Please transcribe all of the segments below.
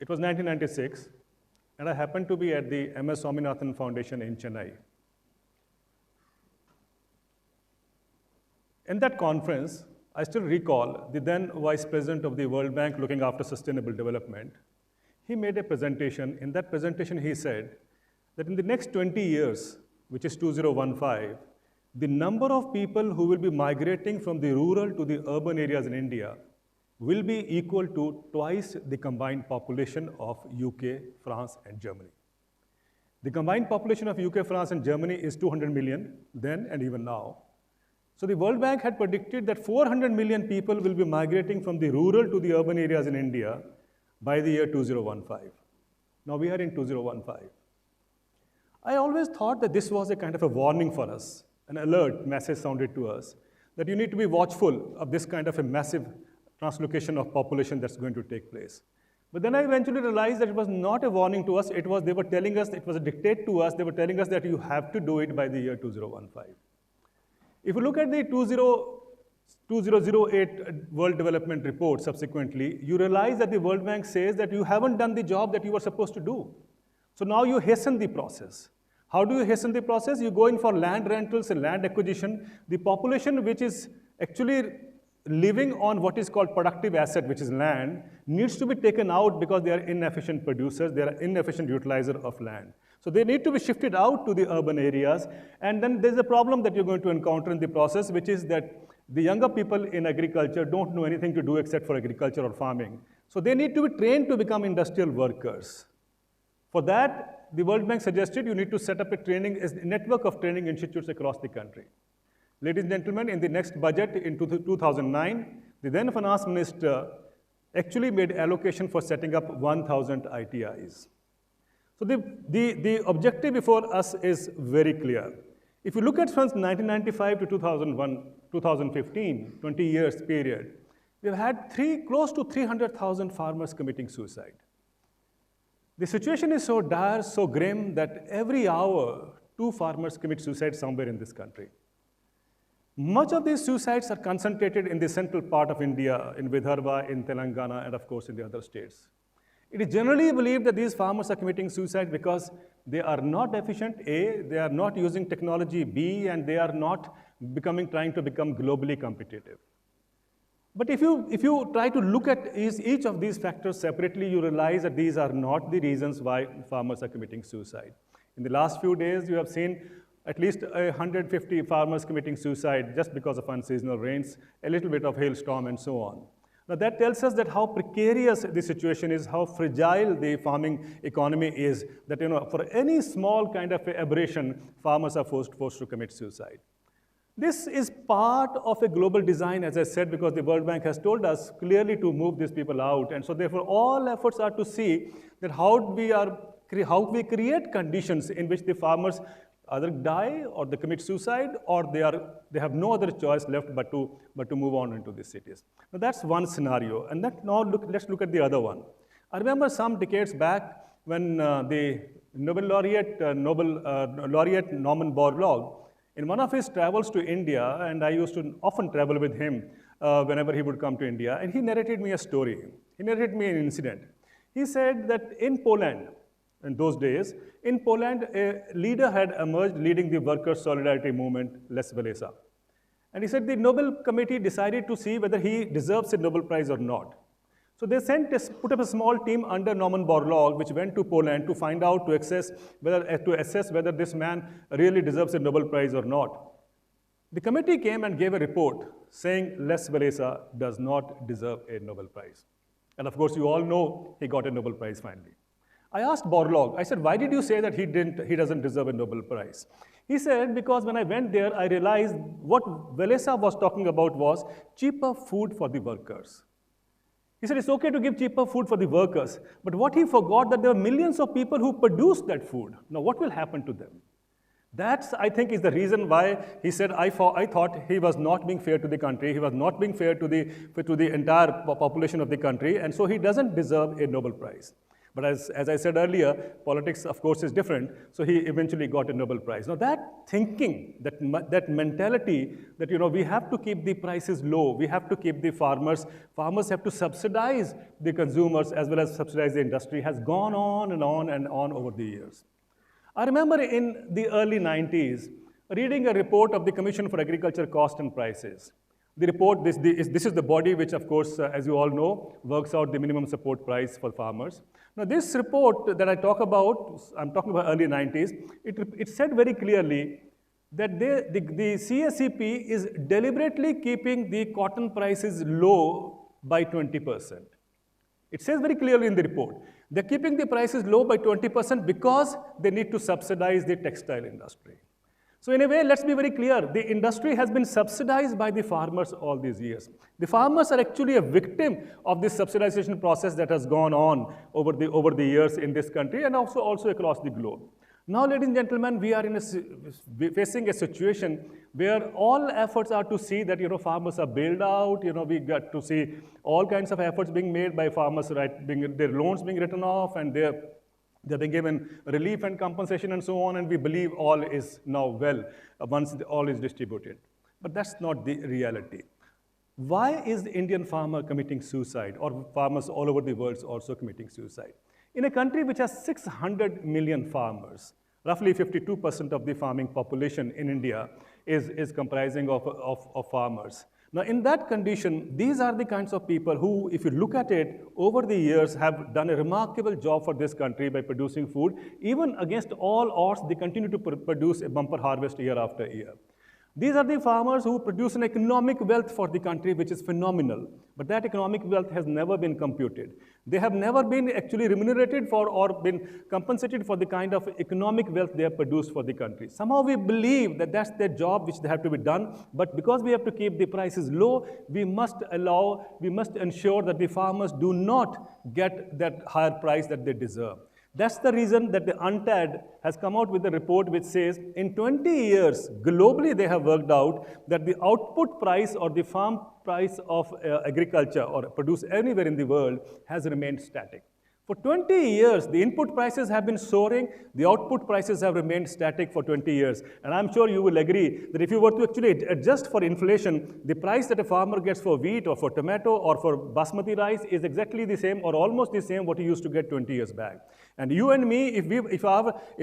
It was 1996, and I happened to be at the MS Swaminathan Foundation in Chennai. In that conference, I still recall the then Vice President of the World Bank looking after sustainable development. He made a presentation. In that presentation, he said that in the next 20 years, which is 2015, the number of people who will be migrating from the rural to the urban areas in India will be equal to twice the combined population of UK, France, and Germany. The combined population of UK, France, and Germany is 200 million then and even now. So the World Bank had predicted that 400 million people will be migrating from the rural to the urban areas in India by the year 2015. Now we are in 2015. I always thought that this was a kind of a warning for us, an alert message sounded to us, that you need to be watchful of this kind of a massive translocation of population that's going to take place. But then I eventually realized that it was not a warning to us, they were telling us, it was a dictate to us, they were telling us that you have to do it by the year 2015. If you look at the 2008 World Development Report subsequently, you realize that the World Bank says that you haven't done the job that you were supposed to do. So now you hasten the process. How do you hasten the process? You go in for land rentals and land acquisition. The population which is actually living on what is called productive asset, which is land, needs to be taken out because they are inefficient producers, they are inefficient utilizer of land. So they need to be shifted out to the urban areas, and then there's a problem that you're going to encounter in the process, which is that the younger people in agriculture don't know anything to do except for agriculture or farming. So they need to be trained to become industrial workers. For that, the World Bank suggested you need to set up a network of training institutes across the country. Ladies and gentlemen, in the next budget in 2009, the then finance minister actually made allocation for setting up 1,000 ITIs. So the objective before us is very clear. If you look at from 1995 to 2015, 20 years period, we've had close to 300,000 farmers committing suicide. The situation is so dire, so grim, that every hour, 2 farmers commit suicide somewhere in this country. Much of these suicides are concentrated in the central part of India, in Vidarbha, in Telangana, and of course in the other states. It is generally believed that these farmers are committing suicide because they are not efficient, A, they are not using technology, B, and they are not trying to become globally competitive. But if you try to look at each of these factors separately, you realize that these are not the reasons why farmers are committing suicide. In the last few days, you have seen at least 150 farmers committing suicide just because of unseasonal rains, a little bit of hailstorm, and so on. Now that tells us that how precarious the situation is, how fragile the farming economy is, that for any small kind of aberration, farmers are forced to commit suicide. This is part of a global design, as I said, because the World Bank has told us clearly to move these people out. And so therefore, all efforts are to see that how we create conditions in which the farmers either die or they commit suicide, or they have no other choice left but to move on into the cities. Now that's one scenario. And let's look at the other one. I remember some decades back when the Nobel laureate Norman Borlaug, in one of his travels to India, and I used to often travel with him whenever he would come to India, and he narrated me a story. He narrated me an incident. He said that in Poland, in those days, in Poland, a leader had emerged leading the workers' solidarity movement, Lech Walesa. And he said the Nobel Committee decided to see whether he deserves a Nobel Prize or not. So they put up a small team under Norman Borlaug, which went to Poland to find out, to assess whether this man really deserves a Nobel Prize or not. The committee came and gave a report saying Lech Walesa does not deserve a Nobel Prize. And of course, you all know he got a Nobel Prize finally. I asked Borlaug, I said, why did you say that he doesn't deserve a Nobel Prize? He said, because when I went there, I realized what Walesa was talking about was cheaper food for the workers. He said, it's okay to give cheaper food for the workers, but what he forgot that there are millions of people who produce that food. Now, what will happen to them? That, I think, is the reason why he said, I thought he was not being fair to the country, he was not being fair to the entire population of the country, and so he doesn't deserve a Nobel Prize. But as I said earlier, politics, of course, is different. So he eventually got a Nobel Prize. Now that thinking, that mentality that, we have to keep the prices low, we have to keep the farmers have to subsidize the consumers as well as subsidize the industry, has gone on and on and on over the years. I remember in the early 90s, reading a report of the Commission for Agriculture Cost and Prices. The report, this is the body which, of course, as you all know, works out the minimum support price for farmers. Now, this report that I talk about, I'm talking about early 90s, it said very clearly that the CSEP is deliberately keeping the cotton prices low by 20%. It says very clearly in the report, they're keeping the prices low by 20% because they need to subsidize the textile industry. So in a way, let's be very clear, the industry has been subsidized by the farmers all these years. The farmers are actually a victim of this subsidization process that has gone on over the years in this country and also across the globe. Now, ladies and gentlemen, we are facing a situation where all efforts are to see that, farmers are bailed out, we got to see all kinds of efforts being made by farmers, right, their loans being written off and they're being given relief and compensation and so on, and we believe all is now well once all is distributed. But that's not the reality. Why is the Indian farmer committing suicide, or farmers all over the world also committing suicide? In a country which has 600 million farmers, roughly 52% of the farming population in India is comprising of farmers. Now, in that condition, these are the kinds of people who, if you look at it, over the years have done a remarkable job for this country by producing food. Even against all odds, they continue to produce a bumper harvest year after year. These are the farmers who produce an economic wealth for the country, which is phenomenal. But that economic wealth has never been computed. They have never been actually remunerated for or been compensated for the kind of economic wealth they have produced for the country. Somehow we believe that that's their job, which they have to be done. But because we have to keep the prices low, we must ensure that the farmers do not get that higher price that they deserve. That's the reason that the UNTAD has come out with a report which says in 20 years, globally they have worked out that the output price or the farm price of agriculture or produce anywhere in the world has remained static. For 20 years, the input prices have been soaring, the output prices have remained static for 20 years. And I'm sure you will agree that if you were to actually adjust for inflation, the price that a farmer gets for wheat or for tomato or for basmati rice is exactly the same or almost the same what he used to get 20 years back. And you and me, if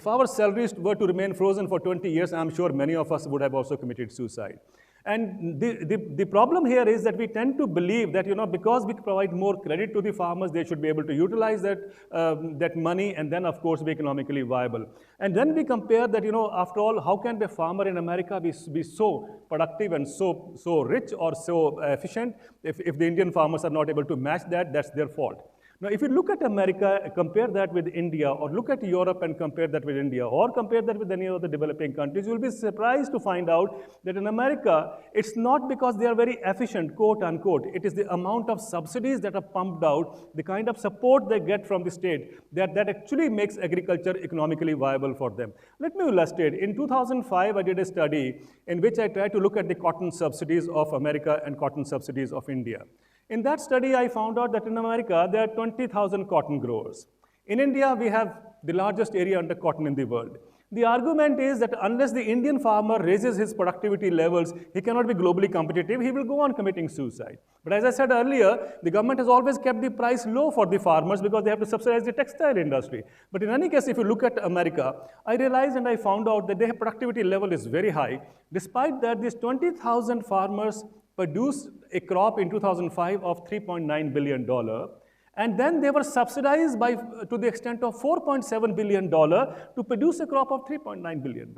our salaries were to remain frozen for 20 years, I'm sure many of us would have also committed suicide. And the problem here is that we tend to believe that, because we provide more credit to the farmers, they should be able to utilize that money and then, of course, be economically viable. And then we compare that, after all, how can the farmer in America be so productive and so rich or so efficient? If the Indian farmers are not able to match that, that's their fault. Now, if you look at America, compare that with India, or look at Europe and compare that with India, or compare that with any of the developing countries, you'll be surprised to find out that in America, it's not because they are very efficient, quote unquote. It is the amount of subsidies that are pumped out, the kind of support they get from the state, that actually makes agriculture economically viable for them. Let me illustrate. In 2005, I did a study in which I tried to look at the cotton subsidies of America and cotton subsidies of India. In that study, I found out that in America, there are 20,000 cotton growers. In India, we have the largest area under cotton in the world. The argument is that unless the Indian farmer raises his productivity levels, he cannot be globally competitive. He will go on committing suicide. But as I said earlier, the government has always kept the price low for the farmers because they have to subsidize the textile industry. But in any case, if you look at America, I realized and I found out that their productivity level is very high. Despite that, these 20,000 farmers produced a crop in 2005 of $3.9 billion. And then they were subsidized to the extent of $4.7 billion to produce a crop of $3.9 billion.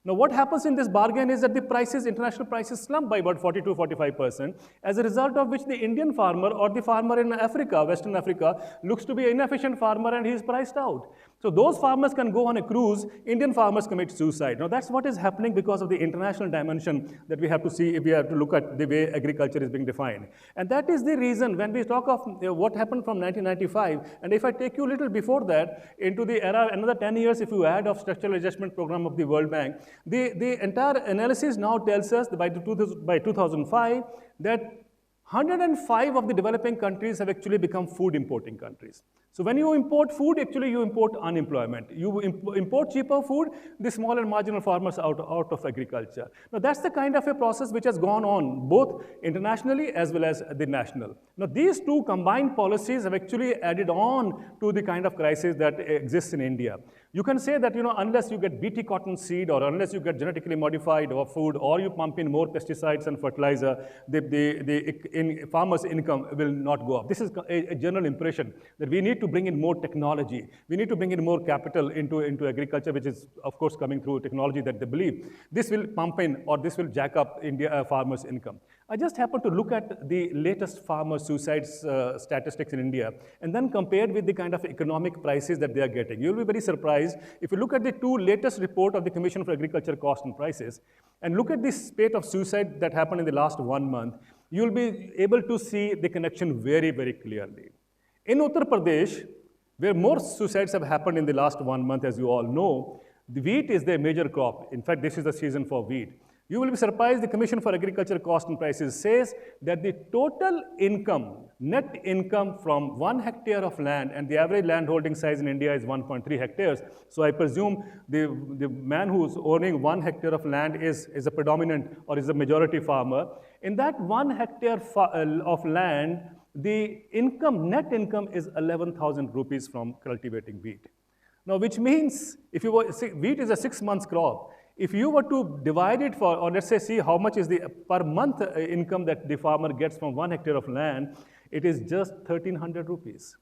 Now, what happens in this bargain is that the prices, international prices slump by about 40–45%, as a result of which the Indian farmer or the farmer in Africa, Western Africa, looks to be an inefficient farmer and he is priced out. So those farmers can go on a cruise, Indian farmers commit suicide. Now, that's what is happening because of the international dimension that we have to see if we have to look at the way agriculture is being defined. And that is the reason when we talk of what happened from 1995, and if I take you a little before that, into the era, another 10 years if you add of structural adjustment program of the World Bank, the entire analysis now tells us that by 2005 that 105 of the developing countries have actually become food importing countries. So when you import food, actually you import unemployment. You import cheaper food, the small and marginal farmers out of agriculture. Now that's the kind of a process which has gone on both internationally as well as the national. Now these two combined policies have actually added on to the kind of crisis that exists in India. You can say that, unless you get BT cotton seed or unless you get genetically modified or food or you pump in more pesticides and fertilizer, the farmers' income will not go up. This is a general impression that we need to bring in more technology. We need to bring in more capital into agriculture, which is, of course, coming through technology that they believe. This will pump in or this will jack up India farmers' income. I just happened to look at the latest farmer suicides statistics in India and then compared with the kind of economic prices that they are getting. You'll be very surprised if you look at the two latest report of the Commission for Agriculture Cost and Prices and look at the spate of suicide that happened in the last 1 month, you'll be able to see the connection very, very clearly. In Uttar Pradesh, where more suicides have happened in the last 1 month, as you all know, the wheat is their major crop. In fact, this is the season for wheat. You will be surprised, the Commission for Agriculture Cost and Prices says that the total income, net income from 1 hectare of land, and the average land holding size in India is 1.3 hectares. So I presume the man who's owning 1 hectare of land is a predominant or is a majority farmer. In that 1 hectare of land, the income, net income is 11,000 rupees from cultivating wheat. Now, which means, if you were, wheat is a 6 months crop. If you were to divide it for, or let's say, see how much is the per month income that the farmer gets from 1 hectare of land, it is just 1,300 rupees.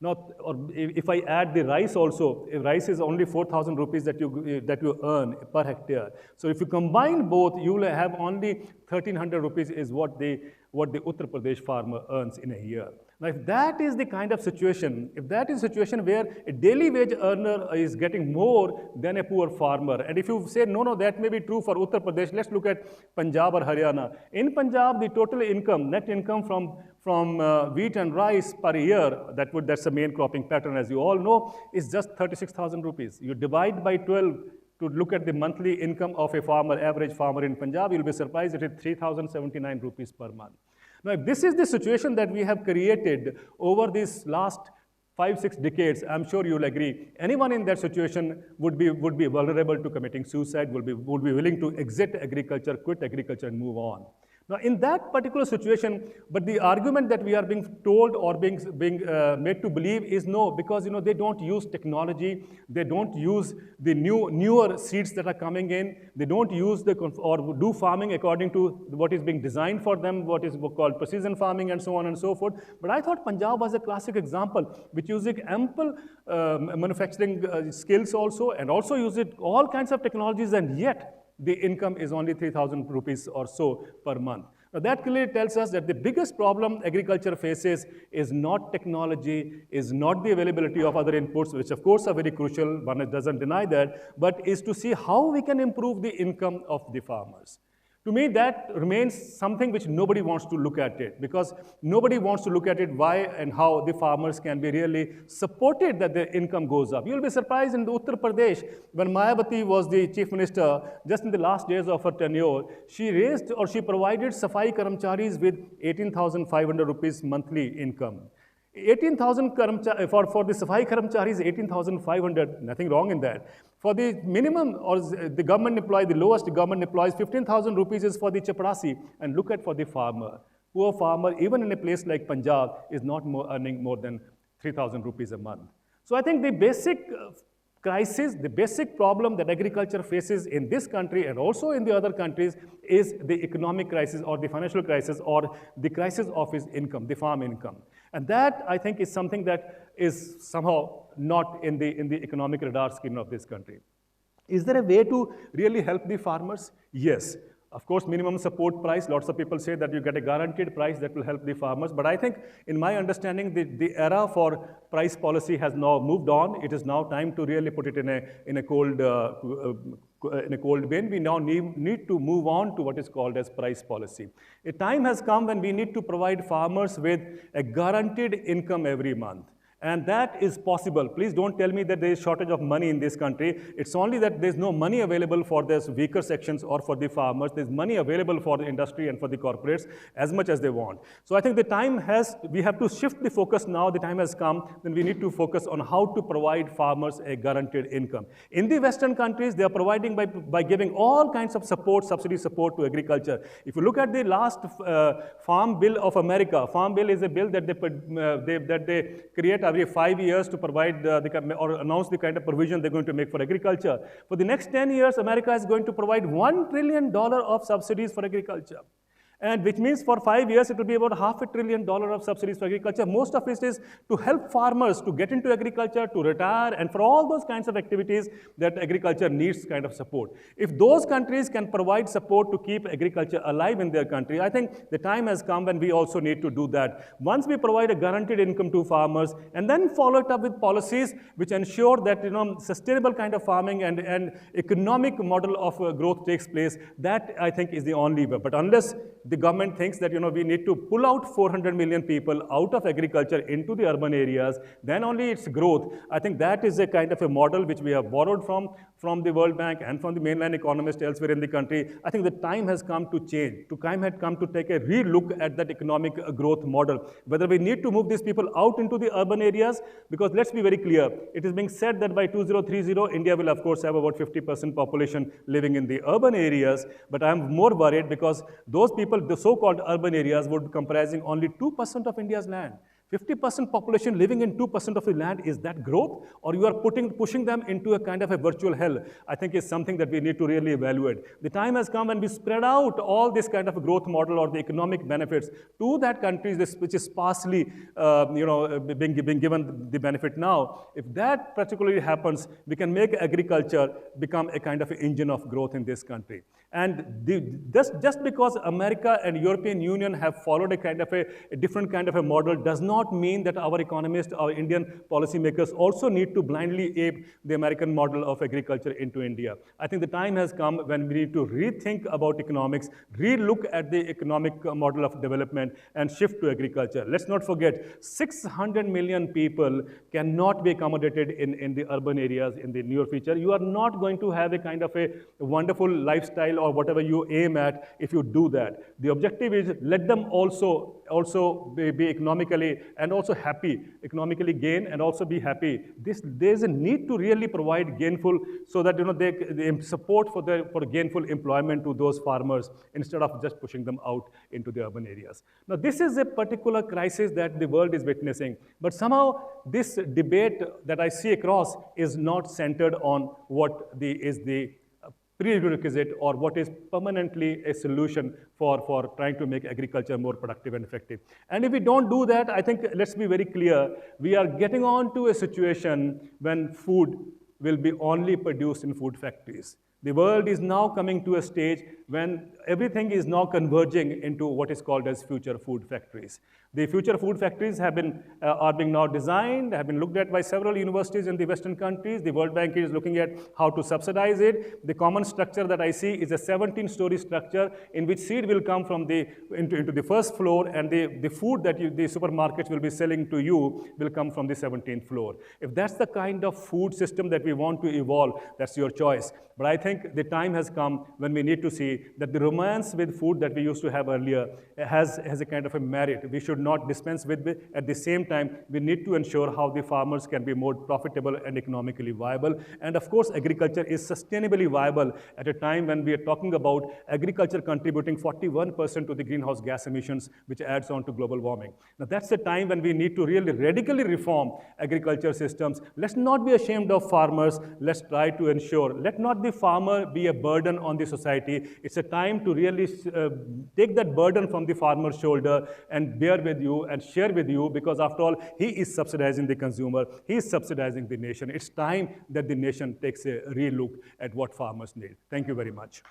Now, or if I add the rice also, if rice is only 4,000 rupees that you earn per hectare. So if you combine both, you will have only 1,300 rupees is what the Uttar Pradesh farmer earns in a year. Now, if that is the kind of situation, if that is a situation where a daily wage earner is getting more than a poor farmer, and if you say, no, that may be true for Uttar Pradesh, let's look at Punjab or Haryana. In Punjab, the total income, net income from wheat and rice per year, that's the main cropping pattern, as you all know, is just 36,000 rupees. You divide by 12 to look at the monthly income of a farmer, average farmer in Punjab, you'll be surprised it is 3,079 rupees per month. Now, if this is the situation that we have created over these last 5-6 decades, I'm sure you'll agree, anyone in that situation would be vulnerable to committing suicide, would be willing to exit agriculture, quit agriculture and move on. Now, in that particular situation, but the argument that we are being told or being made to believe is no, because they don't use technology, they don't use the newer seeds that are coming in, they don't use or do farming according to what is being designed for them, what is called precision farming and so on and so forth. But I thought Punjab was a classic example, which using ample manufacturing skills also, and also using all kinds of technologies, and yet the income is only 3,000 rupees or so per month. Now that clearly tells us that the biggest problem agriculture faces is not technology, is not the availability of other inputs, which of course are very crucial, one doesn't deny that, but is to see how we can improve the income of the farmers. To me, that remains something which nobody wants to look at it, because nobody wants to look at it why and how the farmers can be really supported that their income goes up. You'll be surprised in Uttar Pradesh, when Mayawati was the chief minister, just in the last days of her tenure, she provided Safai Karamcharis with 18,500 rupees monthly income. 18,000 for the Safai Karamcharis, 18,500, nothing wrong in that. For the minimum or the government employee, the lowest government employees, 15,000 rupees is for the chaprasi. And look at for the farmer. Poor farmer, even in a place like Punjab, is not earning more than 3,000 rupees a month. So I think the basic crisis, the basic problem that agriculture faces in this country and also in the other countries is the economic crisis or the financial crisis or the crisis of his income, the farm income. And that, I think, is something that is somehow not in the economic radar screen of this country. Is there a way to really help the farmers? Yes. Of course, minimum support price, lots of people say that you get a guaranteed price that will help the farmers. But I think, in my understanding, the era for price policy has now moved on. It is now time to really put it in a cold bin. We now need to move on to what is called as price policy. A time has come when we need to provide farmers with a guaranteed income every month. And that is possible. Please don't tell me that there is shortage of money in this country. It's only that there's no money available for these weaker sections or for the farmers. There's money available for the industry and for the corporates as much as they want. So I think the time we have to shift the focus now. The time has come when we need to focus on how to provide farmers a guaranteed income. In the Western countries, they are providing by giving all kinds of support, subsidy support to agriculture. If you look at the last Farm Bill of America, Farm Bill is a bill that they create every 5 years to provide or announce the kind of provision they're going to make for agriculture. For the next 10 years, America is going to provide $1 trillion of subsidies for agriculture. And which means for 5 years, it will be about $500 billion of subsidies for agriculture. Most of it is to help farmers to get into agriculture, to retire, and for all those kinds of activities that agriculture needs kind of support. If those countries can provide support to keep agriculture alive in their country, I think the time has come when we also need to do that. Once we provide a guaranteed income to farmers, and then follow it up with policies which ensure that sustainable kind of farming and economic model of growth takes place, that I think is the only way. But unless the government thinks that we need to pull out 400 million people out of agriculture into the urban areas, then only its growth. I think that is a kind of a model which we have borrowed from the World Bank and from the mainland economists elsewhere in the country. I think the time has come to change. The time had come to take a re-look at that economic growth model. Whether we need to move these people out into the urban areas, because let's be very clear, it is being said that by 2030, India will of course have about 50% population living in the urban areas, but I'm more worried because those people, the so-called urban areas, would be comprising only 2% of India's land. 50% population living in 2% of the land, is that growth? Or you are pushing them into a kind of a virtual hell? I think is something that we need to really evaluate. The time has come when we spread out all this kind of a growth model or the economic benefits to that country which is sparsely being given the benefit now. If that particularly happens, we can make agriculture become a kind of an engine of growth in this country. And just because America and European Union have followed a kind of a different kind of a model does not mean that our economists, our Indian policymakers also need to blindly ape the American model of agriculture into India. I think the time has come when we need to rethink about economics, re-look at the economic model of development and shift to agriculture. Let's not forget, 600 million people cannot be accommodated in the urban areas in the near future. You are not going to have a kind of a wonderful lifestyle or whatever you aim at if you do that. The objective is let them also be economically and also happy, economically gain and also be happy. There's a need to really provide gainful, so that they support for gainful employment to those farmers instead of just pushing them out into the urban areas. Now this is a particular crisis that the world is witnessing, but somehow this debate that I see across is not centered on what is the prerequisite or what is permanently a solution for trying to make agriculture more productive and effective. And if we don't do that, I think, let's be very clear, we are getting on to a situation when food will be only produced in food factories. The world is now coming to a stage when everything is now converging into what is called as future food factories. The future food factories are being now designed, have been looked at by several universities in the Western countries. The World Bank is looking at how to subsidize it. The common structure that I see is a 17-story structure in which seed will come from into the first floor, and the food that the supermarkets will be selling to you will come from the 17th floor. If that's the kind of food system that we want to evolve, that's your choice. But I think the time has come when we need to see that the romance with food that we used to have earlier has a kind of a merit. We should not dispense with it. At the same time, we need to ensure how the farmers can be more profitable and economically viable. And of course, agriculture is sustainably viable at a time when we are talking about agriculture contributing 41% to the greenhouse gas emissions, which adds on to global warming. Now, that's the time when we need to really radically reform agriculture systems. Let's not be ashamed of farmers. Let's try to ensure, let not the farmer be a burden on the society. It's a time to really take that burden from the farmer's shoulder and bear with you and share with you, because after all, he is subsidizing the consumer, he is subsidizing the nation. It's time that the nation takes a real look at what farmers need. Thank you very much.